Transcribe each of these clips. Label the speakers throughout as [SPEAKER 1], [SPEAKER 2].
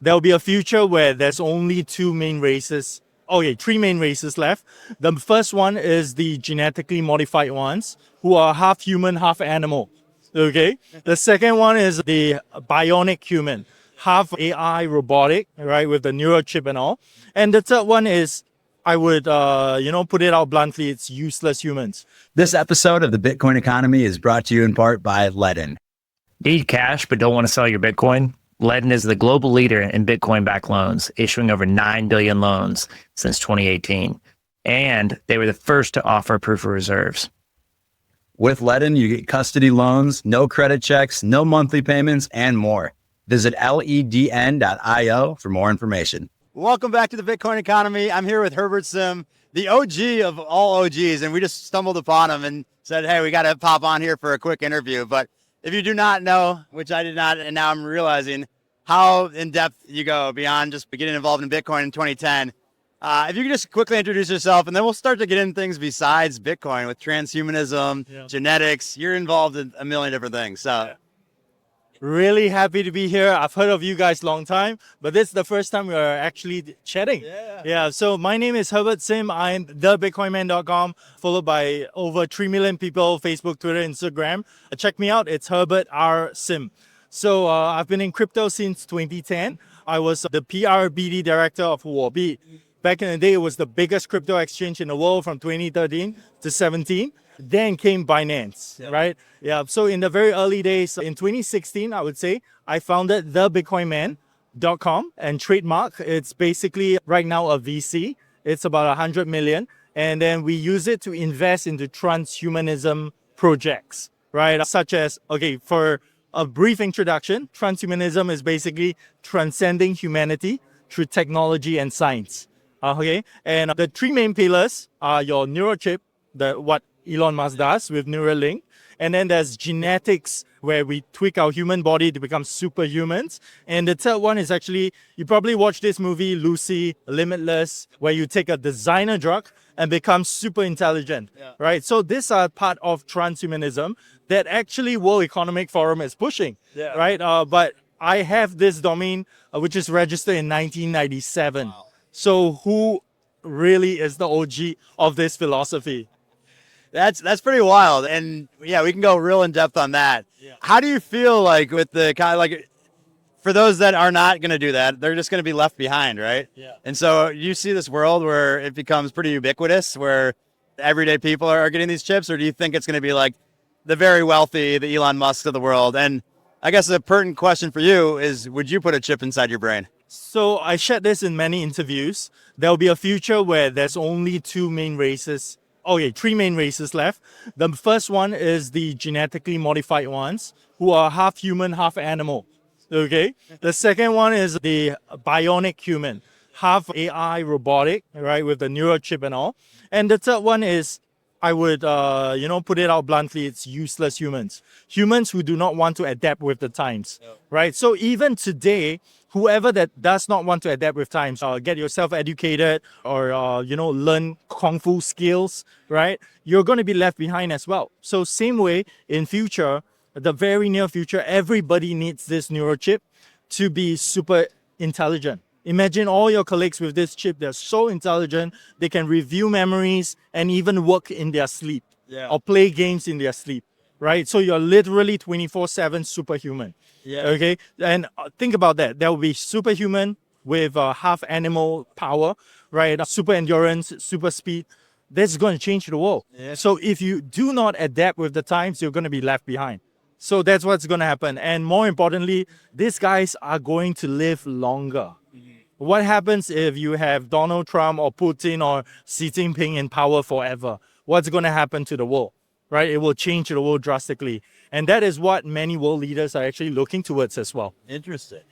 [SPEAKER 1] There'll be a future where there's only three main races left. The first one is the genetically modified ones, who are half human, half animal. Okay. The second one is the bionic human, half AI robotic, right, with the neurochip and all. And the third one is, I would, put it out bluntly, it's useless humans.
[SPEAKER 2] This episode of the Bitcoin Economy is brought to you in part by Ledin.
[SPEAKER 3] Need cash but don't want to sell your Bitcoin? Ledin is the global leader in Bitcoin-backed loans, issuing over 9 billion loans since 2018. And they were the first to offer proof of reserves.
[SPEAKER 2] With Ledin, you get custody loans, no credit checks, no monthly payments, and more. Visit ledn.io for more information.
[SPEAKER 4] Welcome back to the Bitcoin Economy. I'm here with Herbert Sim, the OG of all OGs, and we just stumbled upon him and said, hey, we got to pop on here for a quick interview. But if you do not know, which I did not, and now I'm realizing how in-depth you go beyond just getting involved in Bitcoin in 2010. If you could just quickly introduce yourself, and then we'll start to get into things besides Bitcoin with transhumanism, genetics. You're involved in a million different things. So,
[SPEAKER 1] really happy to be here. I've heard of you guys long time, but this is the first time we are actually chatting. Yeah. So my name is Herbert Sim. I'm thebitcoinman.com, followed by over 3 million people, Facebook, Twitter, Instagram. Check me out. It's Herbert R. Sim. So I've been in crypto since 2010. I was the PR/BD director of Huobi. Back in the day, it was the biggest crypto exchange in the world from 2013 to 17. Then came Binance, right? Yeah. So in the very early days, in 2016, I would say, I founded thebitcoinman.com and trademark. It's basically right now a VC. It's about 100 million. And then we use it to invest into transhumanism projects, right? Such as, for a brief introduction, transhumanism is basically transcending humanity through technology and science. And the three main pillars are your neurochip, what Elon Musk does with Neuralink. And then there's genetics, where we tweak our human body to become superhumans. And the third one is actually, you probably watched this movie, Lucy, Limitless, where you take a designer drug and become super intelligent, right? So these are part of transhumanism that actually World Economic Forum is pushing, right? But I have this domain, which is registered in 1997. Wow. So who really is the OG of this philosophy?
[SPEAKER 4] That's pretty wild. And yeah, we can go real in depth on that. Yeah. How do you feel like with the kind of like, for those that are not going to do that, they're just going to be left behind, right? Yeah. And so you see this world where it becomes pretty ubiquitous, where everyday people are getting these chips, or do you think it's going to be like the very wealthy, the Elon Musks of the world? And I guess the pertinent question for you is, would you put a chip inside your brain?
[SPEAKER 1] So I shared this in many interviews. There'll be a future where there's only three main races left. The first one is the genetically modified ones, who are half human, half animal. Okay. The second one is the bionic human, half AI robotic, right, with the neurochip and all. And the third one is, I would, put it out bluntly, it's useless humans. Humans who do not want to adapt with the times, right? So even today, whoever that does not want to adapt with times, get yourself educated or, learn Kung Fu skills, right? You're going to be left behind as well. So same way in future, the very near future, everybody needs this neurochip to be super intelligent. Imagine all your colleagues with this chip. They're so intelligent. They can review memories and even work in their sleep or play games in their sleep, right? So you're literally 24/7 superhuman. Yeah. Okay. And think about that. There will be superhuman with half animal power, right? Super endurance, super speed. That's going to change the world. Yeah. So if you do not adapt with the times, you're going to be left behind. So that's what's going to happen. And more importantly, these guys are going to live longer. What happens if you have Donald Trump or Putin or Xi Jinping in power forever? What's going to happen to the world, right? It will change the world drastically. And that is what many world leaders are actually looking towards as well.
[SPEAKER 4] Interesting.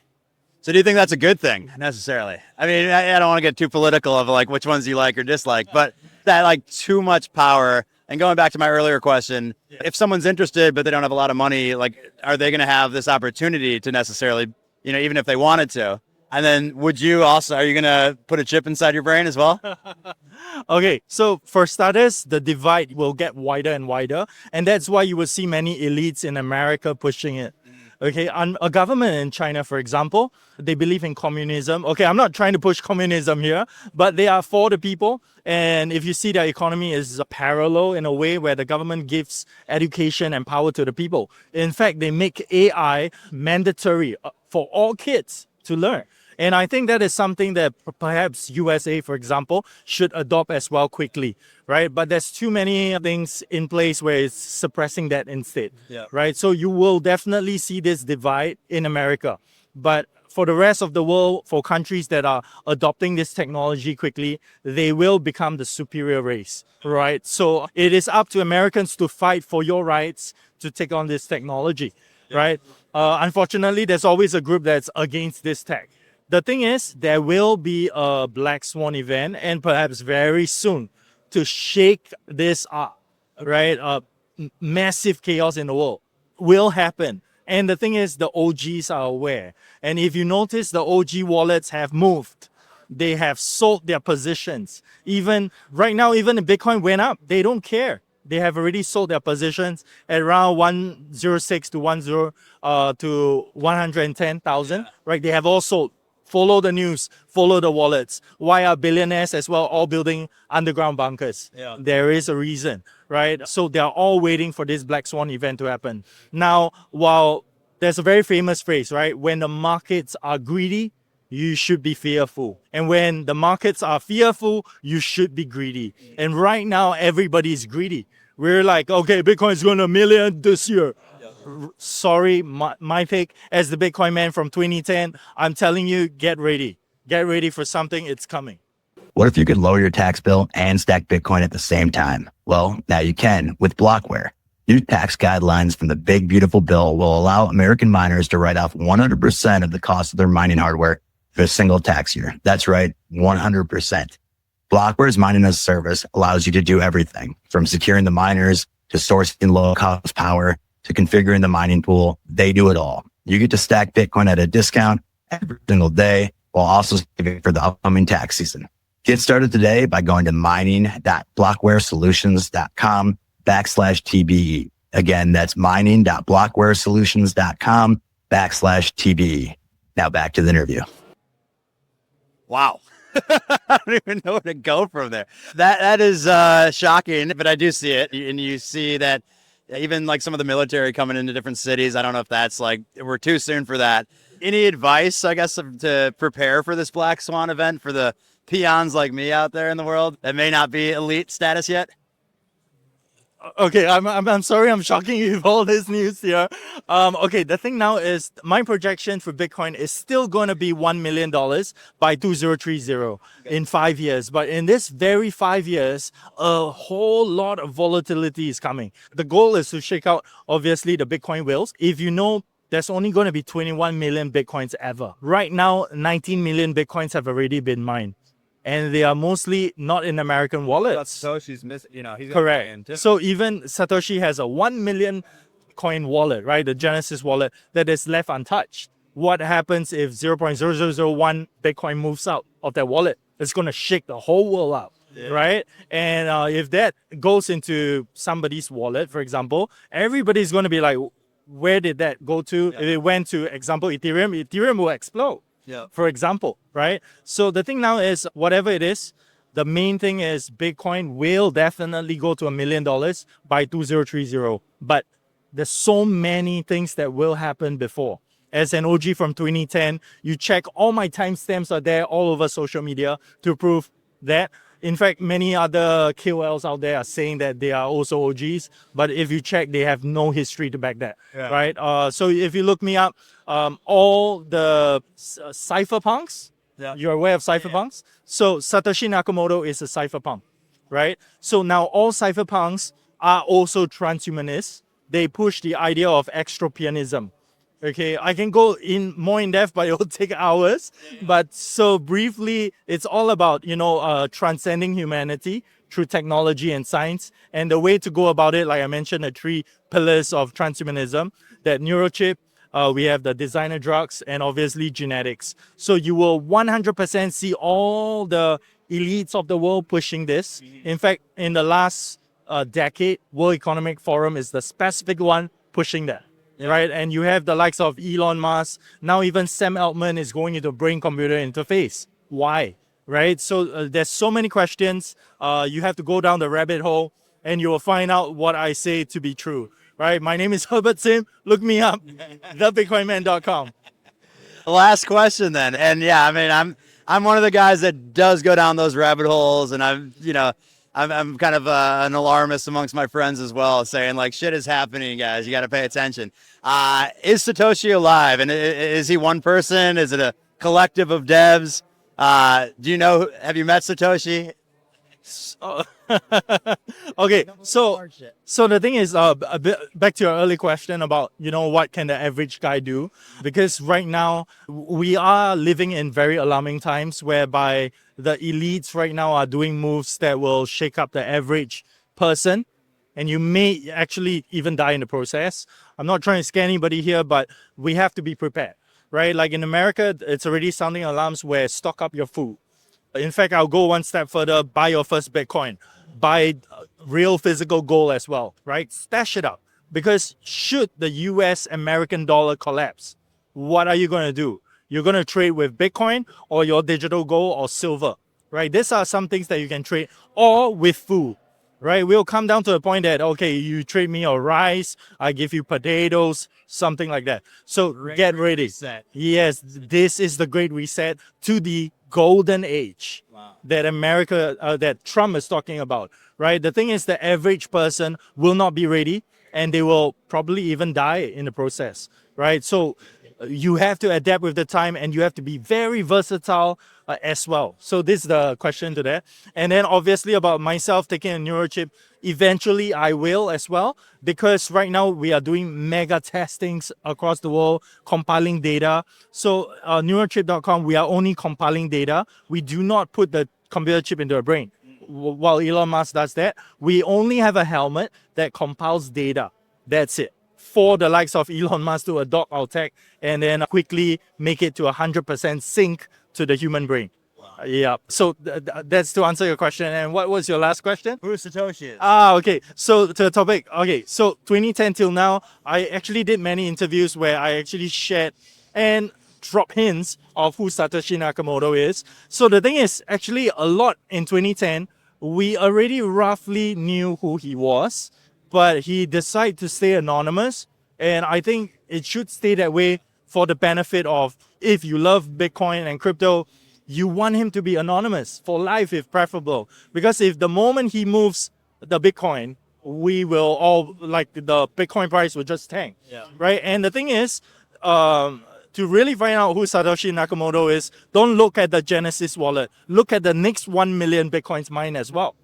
[SPEAKER 4] So do you think that's a good thing necessarily? I mean, I don't want to get too political of like which ones you like or dislike, but that like too much power. And going back to my earlier question, if someone's interested, but they don't have a lot of money, like, are they going to have this opportunity to necessarily, even if they wanted to? And then are you going to put a chip inside your brain as well?
[SPEAKER 1] Okay, so for starters, the divide will get wider and wider. And that's why you will see many elites in America pushing it. Okay, a government in China, for example, they believe in communism. Okay, I'm not trying to push communism here, but they are for the people. And if you see their economy is a parallel in a way where the government gives education and power to the people. In fact, they make AI mandatory for all kids to learn. And I think that is something that perhaps USA, for example, should adopt as well quickly, right? But there's too many things in place where it's suppressing that instead, right? So you will definitely see this divide in America. But for the rest of the world, for countries that are adopting this technology quickly, they will become the superior race, right? So it is up to Americans to fight for your rights to take on this technology, right? Unfortunately, there's always a group that's against this tech. The thing is, there will be a Black Swan event, and perhaps very soon, to shake this up, right? Massive chaos in the world will happen. And the thing is, the OGs are aware. And if you notice, the OG wallets have moved. They have sold their positions. Even right now, even if Bitcoin went up, they don't care. They have already sold their positions at around 106 to 110,000, right? They have all sold. Follow the news, follow the wallets. Why are billionaires as well all building underground bunkers? There is a reason, right? So they're all waiting for this Black Swan event to happen. Now, while there's a very famous phrase, right? When the markets are greedy, you should be fearful. And when the markets are fearful, you should be greedy. And right now, everybody's greedy. We're like, okay, Bitcoin's going to 1 million this year. Sorry, my take as the Bitcoin man from 2010, I'm telling you, get ready. Get ready for something. It's coming.
[SPEAKER 2] What if you could lower your tax bill and stack Bitcoin at the same time? Well, now you can with Blockware. New tax guidelines from the Big Beautiful Bill will allow American miners to write off 100% of the cost of their mining hardware for a single tax year. That's right, 100%. Blockware's mining as a service allows you to do everything from securing the miners to sourcing low cost power to configuring the mining pool. They do it all. You get to stack Bitcoin at a discount every single day while also saving for the upcoming tax season. Get started today by going to mining.blockwaresolutions.com/TBE. Again, that's mining.blockwaresolutions.com/TBE. Now back to the interview.
[SPEAKER 4] Wow. I don't even know where to go from there. That is shocking, but I do see it. And you see that even like some of the military coming into different cities. I don't know if that's like, we're too soon for that. Any advice, I guess, to prepare for this Black Swan event for the peons like me out there in the world that may not be elite status yet?
[SPEAKER 1] Okay, I'm sorry I'm shocking you with all this news here. Okay, the thing now is my projection for Bitcoin is still going to be $1 million by 2030 in 5 years. But in this very 5 years, a whole lot of volatility is coming. The goal is to shake out, obviously, the Bitcoin whales. If you know, there's only going to be 21 million Bitcoins ever. Right now, 19 million Bitcoins have already been mined. And they are mostly not in American wallets.
[SPEAKER 5] Satoshi's missing, he's
[SPEAKER 1] correct. So even Satoshi has a 1 million coin wallet, right? The Genesis wallet that is left untouched. What happens if 0.0001 Bitcoin moves out of that wallet? It's going to shake the whole world up, right? And if that goes into somebody's wallet, for example, everybody's going to be like, where did that go to? If it went to, example, Ethereum will explode. For example, right? So the thing now is, whatever it is, the main thing is Bitcoin will definitely go to $1 million by 2030. But there's so many things that will happen before. As an OG from 2010, you check all my timestamps are there all over social media to prove that. In fact, many other KOLs out there are saying that they are also OGs, but if you check, they have no history to back that, right? So if you look me up, all the cypherpunks, you're aware of cypherpunks? So Satoshi Nakamoto is a cypherpunk, right? So now all cypherpunks are also transhumanists. They push the idea of extropianism. Okay, I can go in more in depth, but it will take hours. But so briefly, it's all about, transcending humanity through technology and science. And the way to go about it, like I mentioned, the 3 pillars of transhumanism, that neurochip, we have the designer drugs, and obviously genetics. So you will 100% see all the elites of the world pushing this. In fact, in the last decade, World Economic Forum is the specific one pushing that. right? And you have the likes of Elon Musk. Now even Sam Altman is going into brain-computer interface. Why? Right? So there's so many questions. You have to go down the rabbit hole and you will find out what I say to be true. Right? My name is Herbert Sim. Look me up, thebitcoinman.com.
[SPEAKER 4] Last question then. And yeah, I mean, I'm one of the guys that does go down those rabbit holes, and I'm kind of an alarmist amongst my friends as well, saying like shit is happening, guys. You got to pay attention. Is Satoshi alive? And is he one person? Is it a collective of devs? Do you know? Have you met Satoshi?
[SPEAKER 1] Okay, so the thing is, a bit back to your early question about what can the average guy do, because right now we are living in very alarming times whereby the elites right now are doing moves that will shake up the average person, and you may actually even die in the process. I'm not trying to scare anybody here, but we have to be prepared, right? Like in America, it's already sounding alarms where stock up your food. In fact, I'll go one step further, buy your first Bitcoin, buy real physical gold as well, right? Stash it up, because should the US American dollar collapse, what are you going to do? You're going to trade with Bitcoin or your digital gold or silver, right? These are some things that you can trade, or with food, right? We'll come down to the point that, okay, you trade me your rice, I give you potatoes, something like that. So get ready.
[SPEAKER 4] Reset.
[SPEAKER 1] Yes, this is the great reset to the golden age that that Trump is talking about, right? The thing is, the average person will not be ready, and they will probably even die in the process, right? So you have to adapt with the time, and you have to be very versatile as well. So this is the question to that. And then obviously about myself taking a neurochip, eventually I will as well, because right now we are doing mega testings across the world, compiling data. So neurochip.com, we are only compiling data. We do not put the computer chip into a brain. While Elon Musk does that, we only have a helmet that compiles data. That's it. For the likes of Elon Musk to adopt our tech and then quickly make it to 100% sync to the human brain. Yeah. So that's to answer your question. And what was your last question?
[SPEAKER 4] Who Satoshi is?
[SPEAKER 1] Okay. So to the topic. Okay. So 2010 till now, I actually did many interviews where I actually shared and drop hints of who Satoshi Nakamoto is. So the thing is, actually a lot in 2010, we already roughly knew who he was, but he decided to stay anonymous. And I think it should stay that way for the benefit of, if you love Bitcoin and crypto, you want him to be anonymous for life if preferable. Because if the moment he moves the Bitcoin, we will all, like, the Bitcoin price will just tank, right? And the thing is, to really find out who Satoshi Nakamoto is, don't look at the Genesis wallet. Look at the next 1 million Bitcoins mined as well,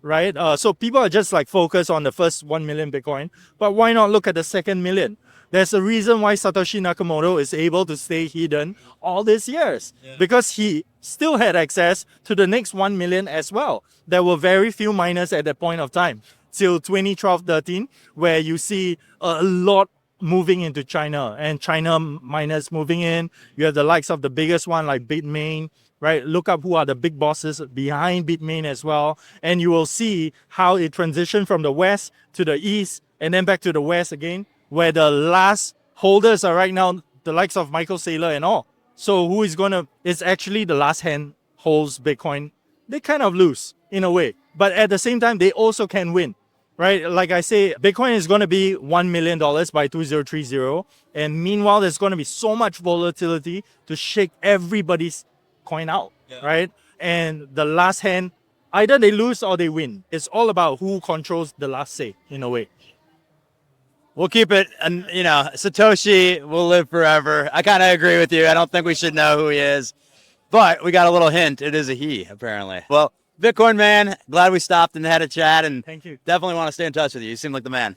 [SPEAKER 1] right? So people are just like focused on the first 1 million Bitcoin, but why not look at the second million? There's a reason why Satoshi Nakamoto is able to stay hidden all these years, because he still had access to the next 1 million as well. There were very few miners at that point of time, till 2012-13, where you see a lot moving into China, and China miners moving in. You have the likes of the biggest one like Bitmain, right? Look up who are the big bosses behind Bitmain as well, and you will see how it transitioned from the west to the east and then back to the west again, where the last holders are right now the likes of Michael Saylor and all. So who is going to, it's actually the last hand holds Bitcoin. They kind of lose in a way, but at the same time, they also can win, right? Like I say, Bitcoin is going to be $1 million by 2030. And meanwhile, there's going to be so much volatility to shake everybody's coin out, right? And the last hand, either they lose or they win. It's all about who controls the last say in a way.
[SPEAKER 4] We'll keep it, and Satoshi will live forever. I kind of agree with you. I don't think we should know who he is, but we got a little hint. It is a he, apparently. Well, Bitcoin man, glad we stopped and had a chat, and
[SPEAKER 1] Thank you.
[SPEAKER 4] definitely want to stay in touch with you. You seem like the man.